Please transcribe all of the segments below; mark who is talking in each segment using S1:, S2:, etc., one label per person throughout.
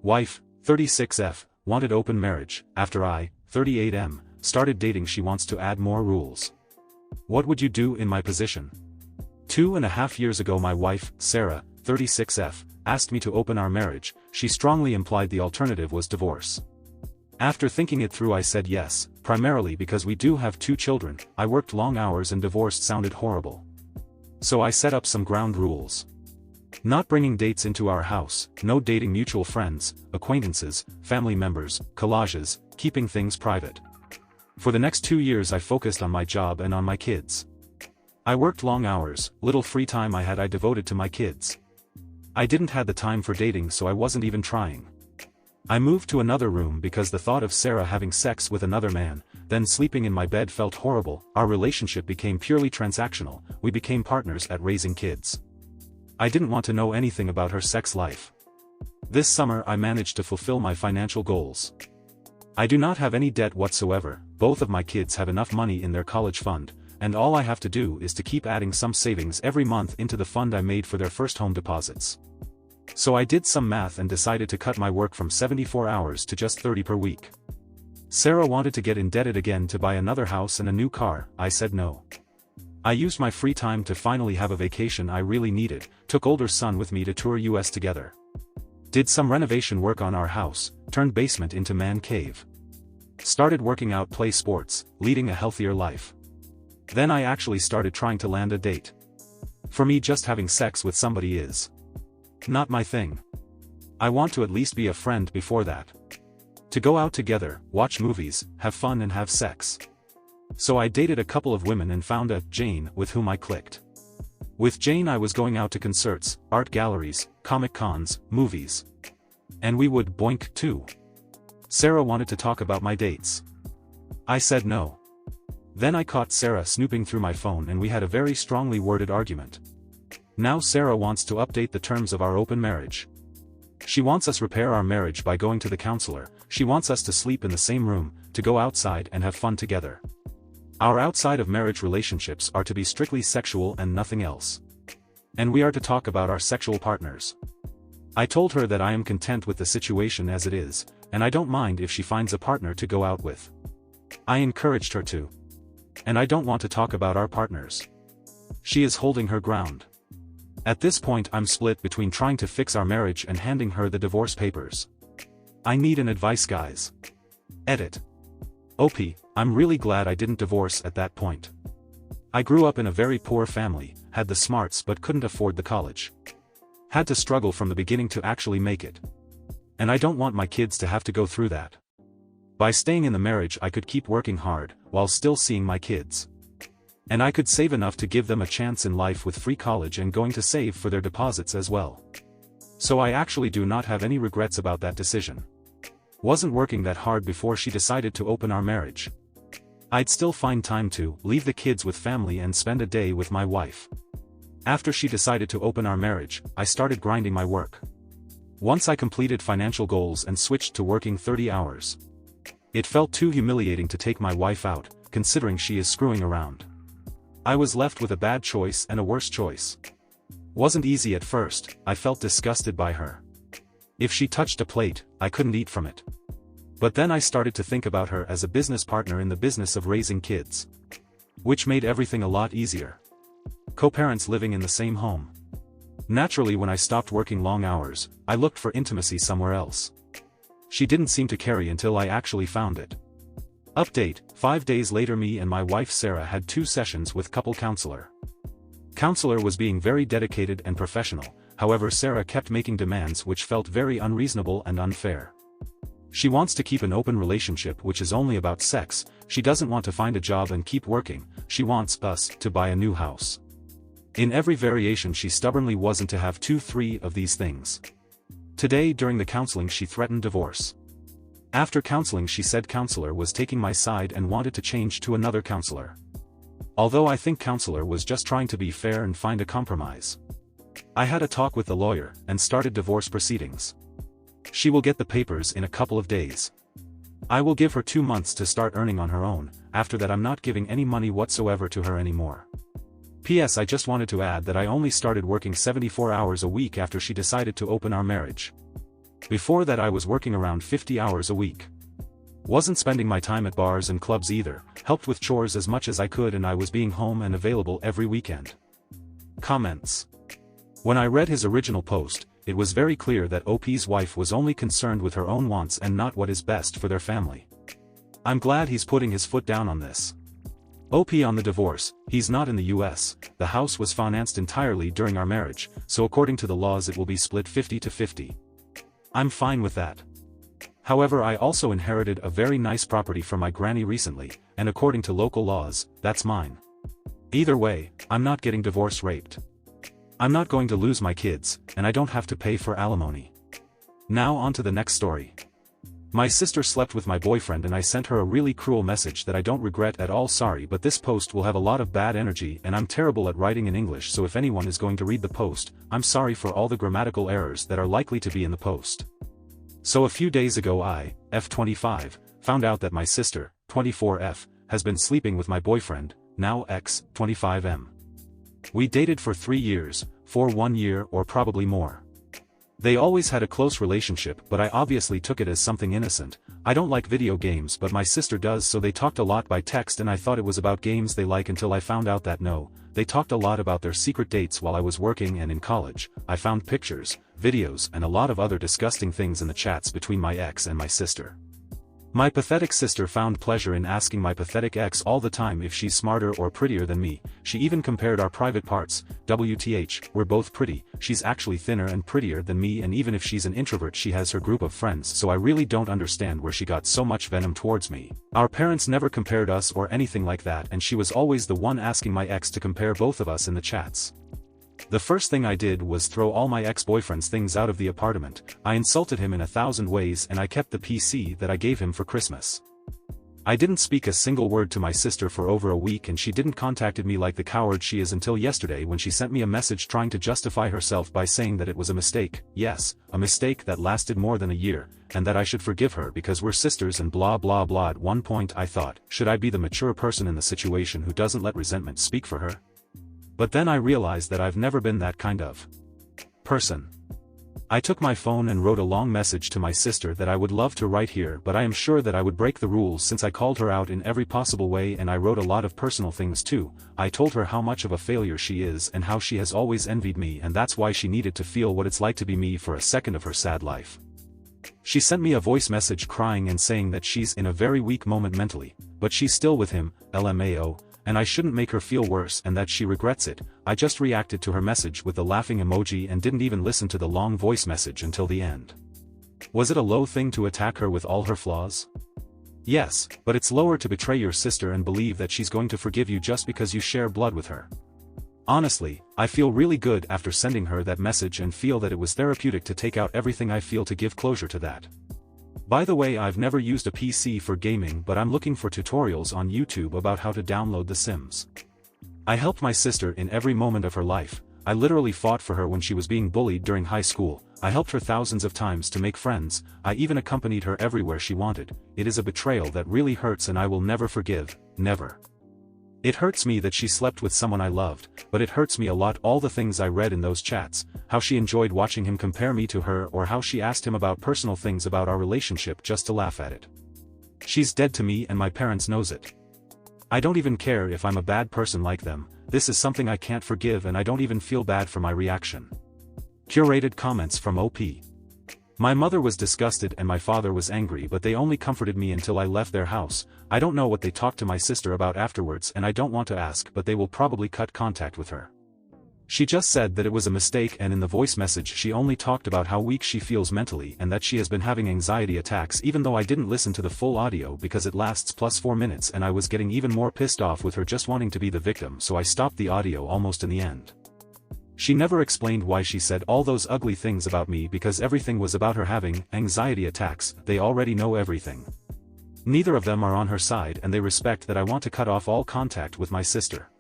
S1: Wife, 36F, wanted open marriage. After I, 38M, started dating, she wants to add more rules. What would you do in my position? 2.5 years ago my wife, Sarah, 36F, asked me to open our marriage. She strongly implied the alternative was divorce. After thinking it through I said yes, primarily because we do have 2 children, I worked long hours and divorced sounded horrible. So I set up some ground rules. Not bringing dates into our house, no dating mutual friends, acquaintances, family members, collages, keeping things private. For the next 2 years I focused on my job and on my kids. I worked long hours, little free time I devoted to my kids. I didn't have the time for dating, so I wasn't even trying. I moved to another room because the thought of Sarah having sex with another man, then sleeping in my bed felt horrible. Our relationship became purely transactional. We became partners at raising kids. I didn't want to know anything about her sex life. This summer I managed to fulfill my financial goals. I do not have any debt whatsoever, both of my kids have enough money in their college fund, and all I have to do is to keep adding some savings every month into the fund I made for their first home deposits. So I did some math and decided to cut my work from 74 hours to just 30 per week. Sarah wanted to get indebted again to buy another house and a new car. I said no. I used my free time to finally have a vacation I really needed, took older son with me to tour US together. Did some renovation work on our house, turned basement into man cave. Started working out, play sports, leading a healthier life. Then I actually started trying to land a date. For me, just having sex with somebody is not my thing. I want to at least be a friend before that. To go out together, watch movies, have fun and have sex. So I dated a couple of women and found a Jane with whom I clicked. With Jane I was going out to concerts, art galleries, comic cons, movies. And we would boink too. Sarah wanted to talk about my dates. I said no. Then I caught Sarah snooping through my phone and we had a very strongly worded argument. Now Sarah wants to update the terms of our open marriage. She wants us repair our marriage by going to the counselor. She wants us to sleep in the same room, to go outside and have fun together. Our outside of marriage relationships are to be strictly sexual and nothing else. And we are to talk about our sexual partners. I told her that I am content with the situation as it is, and I don't mind if she finds a partner to go out with. I encouraged her to. And I don't want to talk about our partners. She is holding her ground. At this point I'm split between trying to fix our marriage and handing her the divorce papers. I need an advice, guys. Edit. OP, I'm really glad I didn't divorce at that point. I grew up in a very poor family, had the smarts but couldn't afford the college. Had to struggle from the beginning to actually make it. And I don't want my kids to have to go through that. By staying in the marriage I could keep working hard, while still seeing my kids. And I could save enough to give them a chance in life with free college and going to save for their deposits as well. So I actually do not have any regrets about that decision. Wasn't working that hard before she decided to open our marriage. I'd still find time to leave the kids with family and spend a day with my wife. After she decided to open our marriage, I started grinding my work. Once I completed financial goals and switched to working 30 hours. It felt too humiliating to take my wife out, considering she is screwing around. I was left with a bad choice and a worse choice. Wasn't easy at first, I felt disgusted by her. If she touched a plate, I couldn't eat from it. But then I started to think about her as a business partner in the business of raising kids. Which made everything a lot easier. Co-parents living in the same home. Naturally, when I stopped working long hours, I looked for intimacy somewhere else. She didn't seem to carry until I actually found it. Update, 5 days later me and my wife Sarah had 2 sessions with couple counselor. Counselor was being very dedicated and professional, however Sarah kept making demands which felt very unreasonable and unfair. She wants to keep an open relationship which is only about sex, she doesn't want to find a job and keep working, she wants us to buy a new house. In every variation she stubbornly wasn't to have 2-3 of these things. Today during the counseling she threatened divorce. After counseling she said counselor was taking my side and wanted to change to another counselor. Although I think counselor was just trying to be fair and find a compromise. I had a talk with the lawyer and started divorce proceedings. She will get the papers in a couple of days. I will give her 2 months to start earning on her own, after that I'm not giving any money whatsoever to her anymore. P.S. I just wanted to add that I only started working 74 hours a week after she decided to open our marriage. Before that I was working around 50 hours a week. Wasn't spending my time at bars and clubs either, helped with chores as much as I could, and I was being home and available every weekend. Comments. When I read his original post, it was very clear that OP's wife was only concerned with her own wants and not what is best for their family. I'm glad he's putting his foot down on this. OP on the divorce, he's not in the US, the house was financed entirely during our marriage, so according to the laws it will be split 50-50. I'm fine with that. However, I also inherited a very nice property from my granny recently, and according to local laws, that's mine. Either way, I'm not getting divorce raped. I'm not going to lose my kids, and I don't have to pay for alimony. Now on to the next story. My sister slept with my boyfriend and I sent her a really cruel message that I don't regret at all. Sorry, but this post will have a lot of bad energy and I'm terrible at writing in English, so if anyone is going to read the post, I'm sorry for all the grammatical errors that are likely to be in the post. So a few days ago I, F25, found out that my sister, 24F, has been sleeping with my boyfriend, now ex, 25M. We dated for 3 years, for 1 year or probably more. They always had a close relationship, but I obviously took it as something innocent. I don't like video games, but my sister does, so they talked a lot by text and I thought it was about games they like until I found out that no, they talked a lot about their secret dates while I was working and in college. I found pictures, videos and a lot of other disgusting things in the chats between my ex and my sister. My pathetic sister found pleasure in asking my pathetic ex all the time if she's smarter or prettier than me. She even compared our private parts. WTH, we're both pretty, she's actually thinner and prettier than me, and even if she's an introvert she has her group of friends, so I really don't understand where she got so much venom towards me. Our parents never compared us or anything like that, and she was always the one asking my ex to compare both of us in the chats. The first thing I did was throw all my ex-boyfriend's things out of the apartment. I insulted him in 1,000 ways and I kept the PC that I gave him for Christmas. I didn't speak a single word to my sister for over a week, and she didn't contacted me like the coward she is until yesterday when she sent me a message trying to justify herself by saying that it was a mistake. Yes, a mistake that lasted more than a year, and that I should forgive her because we're sisters and blah blah blah. At one point I thought, should I be the mature person in the situation who doesn't let resentment speak for her? But then I realized that I've never been that kind of person. I took my phone and wrote a long message to my sister that I would love to write here, but I am sure that I would break the rules since I called her out in every possible way, and I wrote a lot of personal things too. I told her how much of a failure she is and how she has always envied me, and that's why she needed to feel what it's like to be me for a second of her sad life. She sent me a voice message crying and saying that she's in a very weak moment mentally, but she's still with him, LMAO, and I shouldn't make her feel worse and that she regrets it. I just reacted to her message with the laughing emoji and didn't even listen to the long voice message until the end. Was it a low thing to attack her with all her flaws? Yes, but it's lower to betray your sister and believe that she's going to forgive you just because you share blood with her. Honestly, I feel really good after sending her that message and feel that it was therapeutic to take out everything I feel to give closure to that. By the way, I've never used a PC for gaming, but I'm looking for tutorials on YouTube about how to download The Sims. I helped my sister in every moment of her life. I literally fought for her when she was being bullied during high school. I helped her thousands of times to make friends. I even accompanied her everywhere she wanted. It is a betrayal that really hurts and I will never forgive, never. It hurts me that she slept with someone I loved, but it hurts me a lot all the things I read in those chats, how she enjoyed watching him compare me to her, or how she asked him about personal things about our relationship just to laugh at it. She's dead to me and my parents knows it. I don't even care if I'm a bad person like them. This is something I can't forgive and I don't even feel bad for my reaction. Curated comments from OP. My mother was disgusted and my father was angry, but they only comforted me until I left their house. I don't know what they talked to my sister about afterwards and I don't want to ask, but they will probably cut contact with her. She just said that it was a mistake, and in the voice message she only talked about how weak she feels mentally and that she has been having anxiety attacks, even though I didn't listen to the full audio because it lasts +4 minutes and I was getting even more pissed off with her just wanting to be the victim, so I stopped the audio almost in the end. She never explained why she said all those ugly things about me because everything was about her having anxiety attacks. They already know everything. Neither of them are on her side and they respect that I want to cut off all contact with my sister.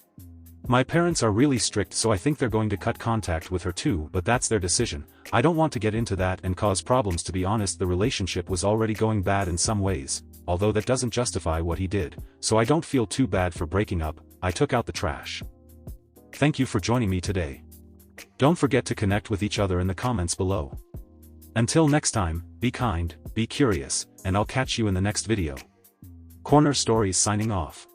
S1: My parents are really strict, so I think they're going to cut contact with her too, but that's their decision. I don't want to get into that and cause problems. To be honest, the relationship was already going bad in some ways, although that doesn't justify what he did, so I don't feel too bad for breaking up. I took out the trash. Thank you for joining me today. Don't forget to connect with each other in the comments below. Until next time, be kind, be curious, and I'll catch you in the next video. Corner Stories signing off.